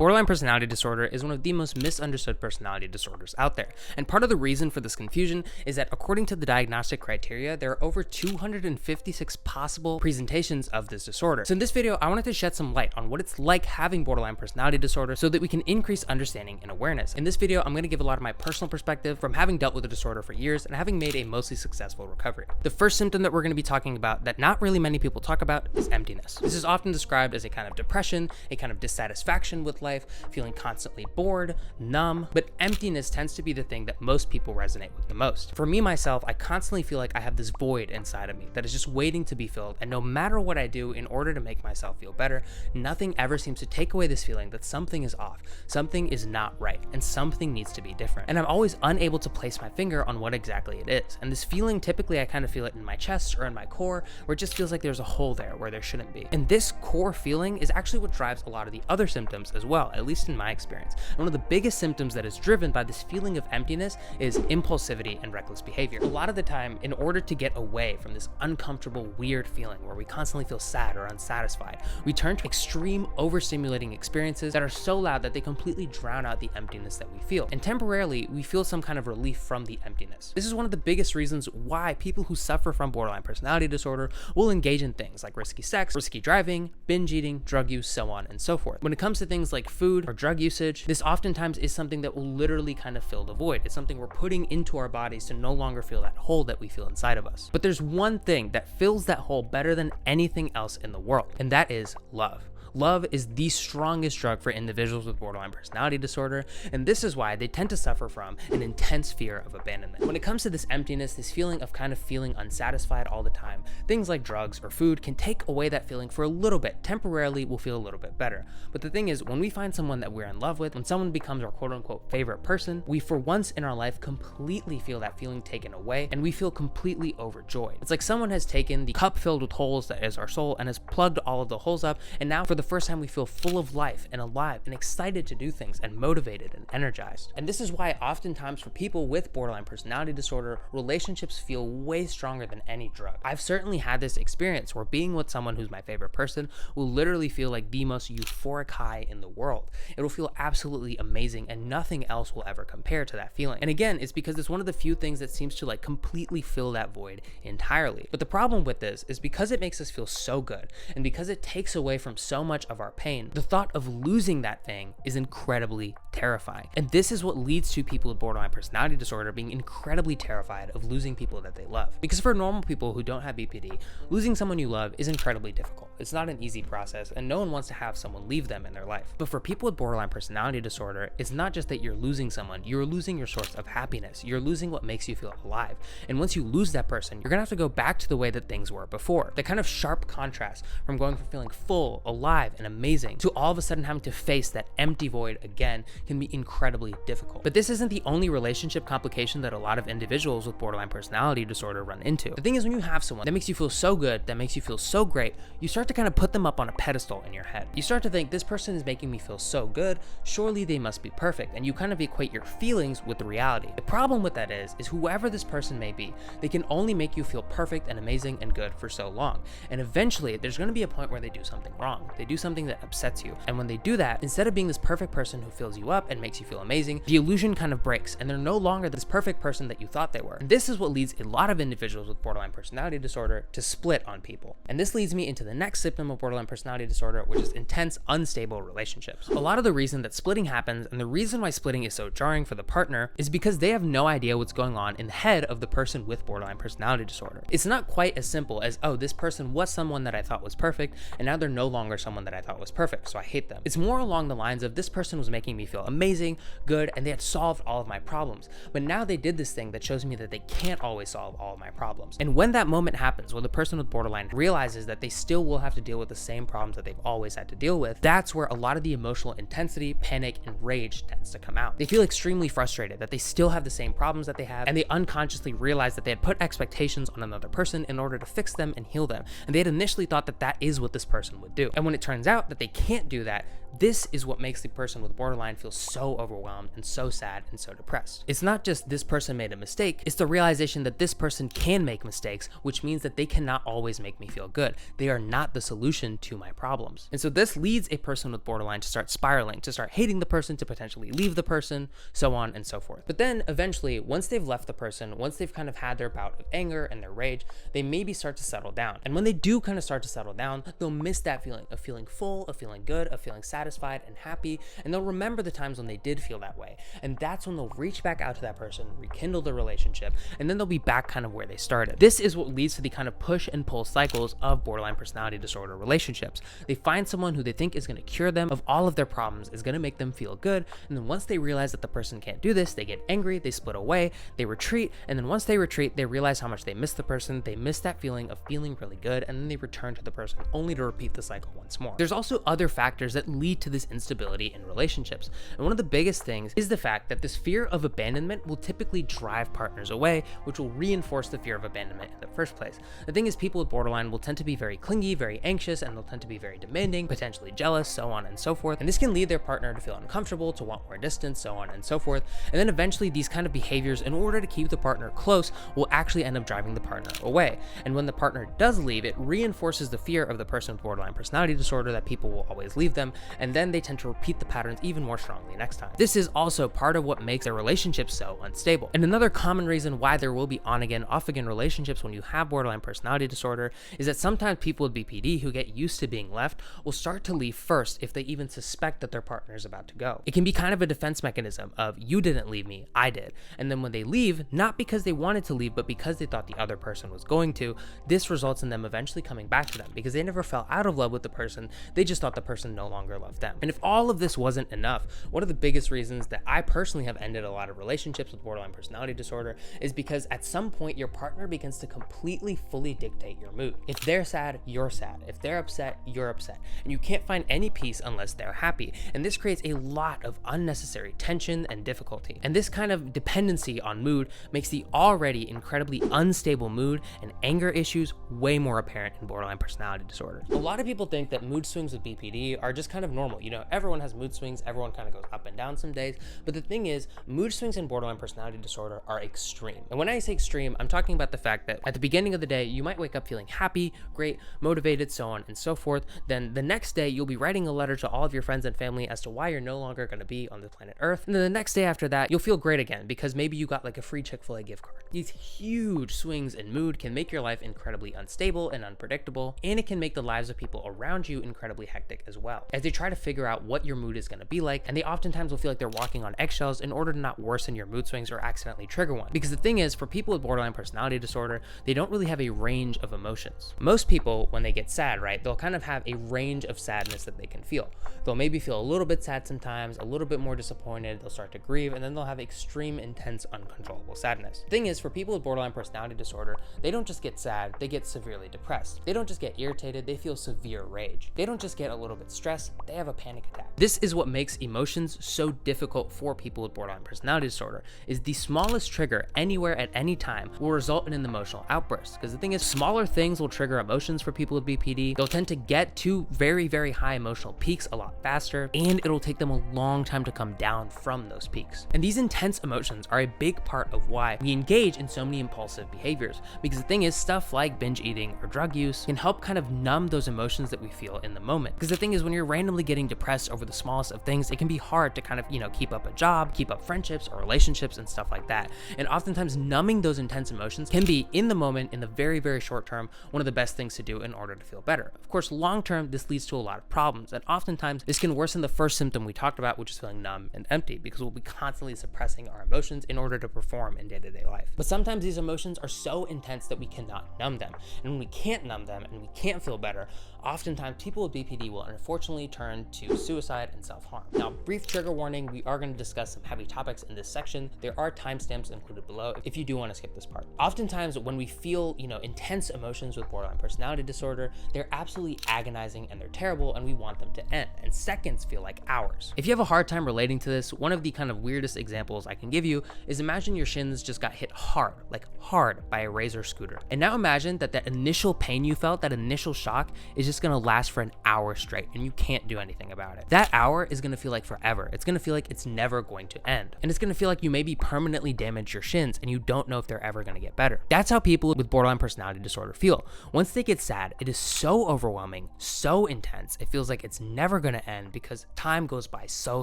Borderline personality disorder is one of the most misunderstood personality disorders out there, and part of the reason for this confusion is that according to the diagnostic criteria, there are over 256 possible presentations of this disorder. So in this video, I wanted to shed some light on what it's like having borderline personality disorder so that we can increase understanding and awareness. In this video, I'm going to give a lot of my personal perspective from having dealt with the disorder for years and having made a mostly successful recovery. The first symptom that we're going to be talking about that not really many people talk about is emptiness. This is often described as a kind of depression, a kind of dissatisfaction with life, feeling constantly bored, numb, but emptiness tends to be the thing that most people resonate with the most. For me, myself, I constantly feel like I have this void inside of me that is just waiting to be filled, and no matter what I do in order to make myself feel better, nothing ever seems to take away this feeling that something is off, something is not right, and something needs to be different. And I'm always unable to place my finger on what exactly it is. And this feeling, typically I kind of feel it in my chest or in my core, where it just feels like there's a hole there where there shouldn't be. And this core feeling is actually what drives a lot of the other symptoms as well, at least in my experience. And one of the biggest symptoms that is driven by this feeling of emptiness is impulsivity and reckless behavior. A lot of the time, in order to get away from this uncomfortable, weird feeling where we constantly feel sad or unsatisfied, we turn to extreme, overstimulating experiences that are so loud that they completely drown out the emptiness that we feel. And temporarily, we feel some kind of relief from the emptiness. This is one of the biggest reasons why people who suffer from borderline personality disorder will engage in things like risky sex, risky driving, binge eating, drug use, so on and so forth. When it comes to things like food or drug usage, this oftentimes is something that will literally kind of fill the void. It's something we're putting into our bodies to no longer feel that hole that we feel inside of us. But there's one thing that fills that hole better than anything else in the world, and that is love. Love is the strongest drug for individuals with borderline personality disorder, and this is why they tend to suffer from an intense fear of abandonment. When it comes to this emptiness, this feeling of kind of feeling unsatisfied all the time, things like drugs or food can take away that feeling for a little bit. Temporarily, we'll feel a little bit better. But the thing is, when we find someone that we're in love with, when someone becomes our quote-unquote favorite person, we for once in our life completely feel that feeling taken away, and we feel completely overjoyed. It's like someone has taken the cup filled with holes that is our soul and has plugged all of the holes up, and now for the first time we feel full of life and alive and excited to do things and motivated and energized. And this is why oftentimes for people with borderline personality disorder, relationships feel way stronger than any drug. I've certainly had this experience where being with someone who's my favorite person will literally feel like the most euphoric high in the world. It will feel absolutely amazing, and nothing else will ever compare to that feeling. And again, it's because it's one of the few things that seems to like completely fill that void entirely. But the problem with this is because it makes us feel so good, and because it takes away from so much of our pain, the thought of losing that thing is incredibly terrifying. And this is what leads to people with borderline personality disorder being incredibly terrified of losing people that they love. Because for normal people who don't have BPD, losing someone you love is incredibly difficult. It's not an easy process, and no one wants to have someone leave them in their life. But for people with borderline personality disorder, it's not just that you're losing someone, you're losing your source of happiness. You're losing what makes you feel alive. And once you lose that person, you're gonna have to go back to the way that things were before. The kind of sharp contrast from going from feeling full, alive, and amazing to all of a sudden having to face that empty void again can be incredibly difficult. But this isn't the only relationship complication that a lot of individuals with borderline personality disorder run into. The thing is, when you have someone that makes you feel so good, that makes you feel so great, you start to kind of put them up on a pedestal in your head. You start to think, this person is making me feel so good, surely they must be perfect, and you kind of equate your feelings with the reality. The problem with that is whoever this person may be, they can only make you feel perfect and amazing and good for so long. And eventually, there's going to be a point where they do something wrong. They do something that upsets you. And when they do that, instead of being this perfect person who fills you up and makes you feel amazing, the illusion kind of breaks, and they're no longer this perfect person that you thought they were. And this is what leads a lot of individuals with borderline personality disorder to split on people. And this leads me into the next symptom of borderline personality disorder, which is intense, unstable relationships. A lot of the reason that splitting happens, and the reason why splitting is so jarring for the partner, is because they have no idea what's going on in the head of the person with borderline personality disorder. It's not quite as simple as, oh, this person was someone that I thought was perfect, and now they're no longer someone that I thought was perfect, so I hate them. It's more along the lines of, this person was making me feel amazing, good, and they had solved all of my problems. But now they did this thing that shows me that they can't always solve all of my problems. And when that moment happens, when the person with borderline realizes that they still will have to deal with the same problems that they've always had to deal with, that's where a lot of the emotional intensity, panic, and rage tends to come out. They feel extremely frustrated that they still have the same problems that they have, and they unconsciously realize that they had put expectations on another person in order to fix them and heal them. And they had initially thought that that is what this person would do. And when it turns out that they can't do that, This is what makes the person with borderline feel so overwhelmed and so sad and so depressed. It's not just this person made a mistake, it's the realization that this person can make mistakes, which means that they cannot always make me feel good. They are not the solution to my problems. And so this leads a person with borderline to start spiraling, to start hating the person, to potentially leave the person, so on and so forth. But then eventually, once they've left the person, once they've kind of had their bout of anger and their rage, they maybe start to settle down. And when they do kind of start to settle down, they'll miss that feeling of feeling full, of feeling good, of feeling satisfied and happy, and they'll remember the times when they did feel that way. And that's when they'll reach back out to that person, rekindle the relationship, and then they'll be back kind of where they started. This is what leads to the kind of push and pull cycles of borderline personality disorder relationships. They find someone who they think is going to cure them of all of their problems, is going to make them feel good, and then once they realize that the person can't do this, they get angry, they split away, they retreat, and then once they retreat, they realize how much they miss the person, they miss that feeling of feeling really good, and then they return to the person only to repeat the cycle once more. There's also other factors that lead to this instability in relationships, and one of the biggest things is the fact that this fear of abandonment will typically drive partners away, which will reinforce the fear of abandonment in the first place. The thing is, people with borderline will tend to be very clingy, very anxious, and they'll tend to be very demanding, potentially jealous, so on and so forth, and this can lead their partner to feel uncomfortable, to want more distance, so on and so forth, and then eventually these kind of behaviors, in order to keep the partner close, will actually end up driving the partner away. And when the partner does leave, it reinforces the fear of the person with borderline personality disorder that people will always leave them, and then they tend to repeat the patterns even more strongly next time. This is also part of what makes their relationship so unstable. And another common reason why there will be on again, off again relationships when you have borderline personality disorder is that sometimes people with BPD who get used to being left will start to leave first if they even suspect that their partner is about to go. It can be kind of a defense mechanism of, you didn't leave me, I did. And then when they leave, not because they wanted to leave, but because they thought the other person was going to, this results in them eventually coming back to them because they never fell out of love with the person, they just thought the person no longer loved them. And if all of this wasn't enough, one of the biggest reasons that I personally have ended a lot of relationships with borderline personality disorder is because at some point your partner begins to completely fully dictate your mood. If they're sad, you're sad. If they're upset, you're upset. And you can't find any peace unless they're happy. And this creates a lot of unnecessary tension and difficulty. And this kind of dependency on mood makes the already incredibly unstable mood and anger issues way more apparent in borderline personality disorder. A lot of people think that mood swings with BPD are just kind of normal. You know, everyone has mood swings, everyone kind of goes up and down some days. But the thing is, mood swings in borderline personality disorder are extreme. And when I say extreme, I'm talking about the fact that at the beginning of the day, you might wake up feeling happy, great, motivated, so on and so forth. Then the next day, you'll be writing a letter to all of your friends and family as to why you're no longer going to be on the planet Earth. And then the next day after that, you'll feel great again because maybe you got like a free Chick-fil-A gift card. These huge swings in mood can make your life incredibly unstable and unpredictable, and it can make the lives of people around you incredibly hectic as well, as they try to figure out what your mood is going to be like, and they oftentimes will feel like they're walking on eggshells in order to not worsen your mood swings or accidentally trigger one. Because the thing is, for people with borderline personality disorder, they don't really have a range of emotions. Most people, when they get sad, right, they'll kind of have a range of sadness that they can feel. They'll maybe feel a little bit sad sometimes, a little bit more disappointed, they'll start to grieve, and then they'll have extreme, intense, uncontrollable sadness. The thing is, for people with borderline personality disorder, they don't just get sad, they get severely depressed. They don't just get irritated, they feel severe rage. They don't just get a little bit stressed, they have a panic attack. This is what makes emotions so difficult for people with borderline personality disorder, is the smallest trigger anywhere at any time will result in an emotional outburst. Because the thing is, smaller things will trigger emotions for people with BPD. They'll tend to get to very, very high emotional peaks a lot faster, and it'll take them a long time to come down from those peaks. And these intense emotions are a big part of why we engage in so many impulsive behaviors. Because the thing is, stuff like binge eating or drug use can help kind of numb those emotions that we feel in the moment. Because the thing is, when you're randomly getting depressed over the smallest of things, it can be hard to kind of, keep up a job, keep up friendships or relationships and stuff like that. And oftentimes numbing those intense emotions can be, in the moment, in the very, very short term, one of the best things to do in order to feel better. Of course, long term, this leads to a lot of problems. And oftentimes this can worsen the first symptom we talked about, which is feeling numb and empty, because we'll be constantly suppressing our emotions in order to perform in day-to-day life. But sometimes these emotions are so intense that we cannot numb them. And when we can't numb them and we can't feel better, oftentimes people with BPD will unfortunately turn to suicide and self-harm. Now, brief trigger warning, we are going to discuss some heavy topics in this section. There are timestamps included below if you do want to skip this part. Oftentimes when we feel, intense emotions with borderline personality disorder, they're absolutely agonizing and they're terrible and we want them to end. And seconds feel like hours. If you have a hard time relating to this, one of the kind of weirdest examples I can give you is imagine your shins just got hit hard, like hard, by a razor scooter. And now imagine that initial pain you felt, that initial shock, is just gonna last for an hour straight and you can't do anything about it. That hour is gonna feel like forever. It's gonna feel like it's never going to end. And it's gonna feel like you maybe permanently damaged your shins and you don't know if they're ever gonna get better. That's how people with borderline personality disorder feel. Once they get sad, it is so overwhelming, so intense. It feels like it's never gonna end because time goes by so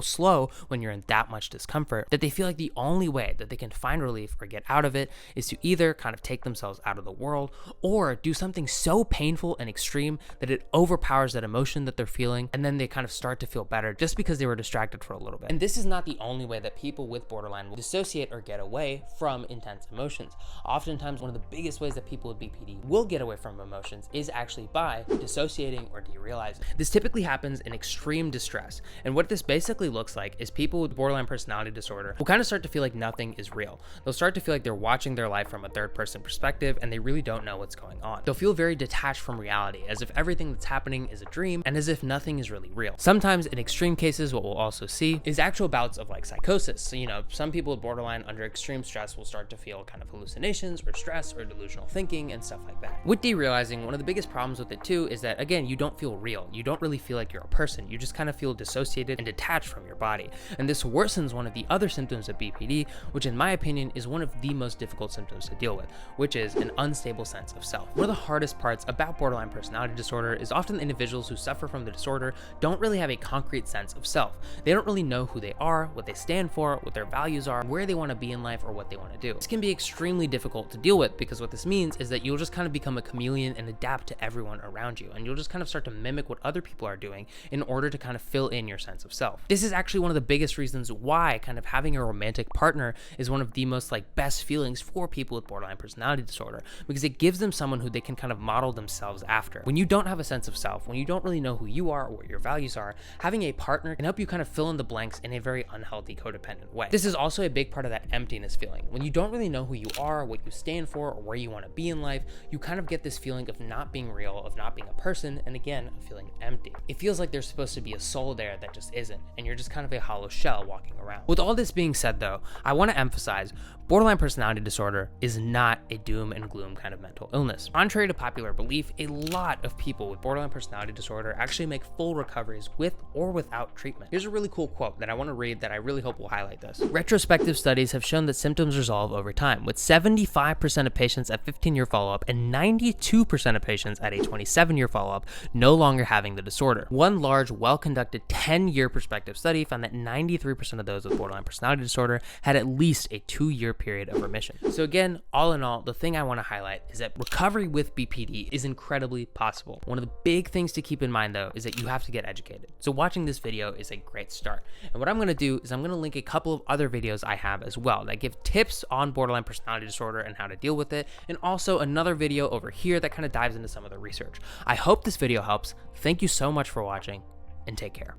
slow when you're in that much discomfort that they feel like the only way that they can find relief or get out of it is to either kind of take themselves out of the world or do something so painful and extreme that it overpowers that emotion that they're feeling, and then they kind of start to feel better just because they were distracted for a little bit. And this is not the only way that people with borderline will dissociate or get away from intense emotions. Oftentimes, one of the biggest ways that people with BPD will get away from emotions is actually by dissociating or derealizing. This typically happens in extreme distress, and what this basically looks like is people with borderline personality disorder will kind of start to feel like nothing is real. They'll start to feel like they're watching their life from a third-person perspective and they really don't know what's going on. They'll feel very detached from reality, as if everything that's happening is a dream and as if nothing is really real. Sometimes in extreme cases, what we'll also see is actual bouts of like psychosis. So, some people with borderline under extreme stress will start to feel kind of hallucinations or stress or delusional thinking and stuff like that. With derealizing, one of the biggest problems with it too is that, again, you don't feel real. You don't really feel like you're a person. You just kind of feel dissociated and detached from your body. And this worsens one of the other symptoms of BPD, which in my opinion is one of the most difficult symptoms to deal with, which is an unstable sense of self. One of the hardest parts about borderline personality disorder is often the individuals who suffer from the disorder don't really have a concrete sense of self. They don't really know who they are, what they stand for, what their values are, where they want to be in life, or what they want to do. This can be extremely difficult to deal with because what this means is that you'll just kind of become a chameleon and adapt to everyone around you, and you'll just kind of start to mimic what other people are doing in order to kind of fill in your sense of self. This is actually one of the biggest reasons why kind of having a romantic partner is one of the most best feelings for people with borderline personality disorder, because it gives them someone who they can kind of model themselves after. When you don't have a sense of self, when you don't really know who you are or what your values are, having a partner can help you kind of fill in the blanks in a very unhealthy codependent way. This is also a big part of that emptiness feeling. When you don't really know who you are, what you stand for, or where you want to be in life, you kind of get this feeling of not being real, of not being a person, and again, of feeling empty. It feels like there's supposed to be a soul there that just isn't, and you're just kind of a hollow shell walking around. With all this being said though, I want to emphasize borderline personality disorder is not a doom and gloom kind of mental illness. Contrary to popular belief, a lot of people with borderline personality disorder actually make full recoveries with or without treatment. Here's a really cool quote that I want to read that I really hope will highlight this. Retrospective studies have shown that symptoms resolve over time, with 75% of patients at 15-year follow-up and 92% of patients at a 27-year follow-up no longer having the disorder. One large, well-conducted 10-year prospective study found that 93% of those with borderline personality disorder had at least a 2-year period of remission. So again, all in all, the thing I want to highlight is that recovery with BPD is incredibly possible. One of the big things to keep in mind though is that you have to get educated. So watching this video is a great start. And what I'm going to do is I'm going to link a couple of other videos I have as well that give tips on borderline personality disorder and how to deal with it, and also another video over here that kind of dives into some of the research. I hope this video helps. Thank you so much for watching, and take care.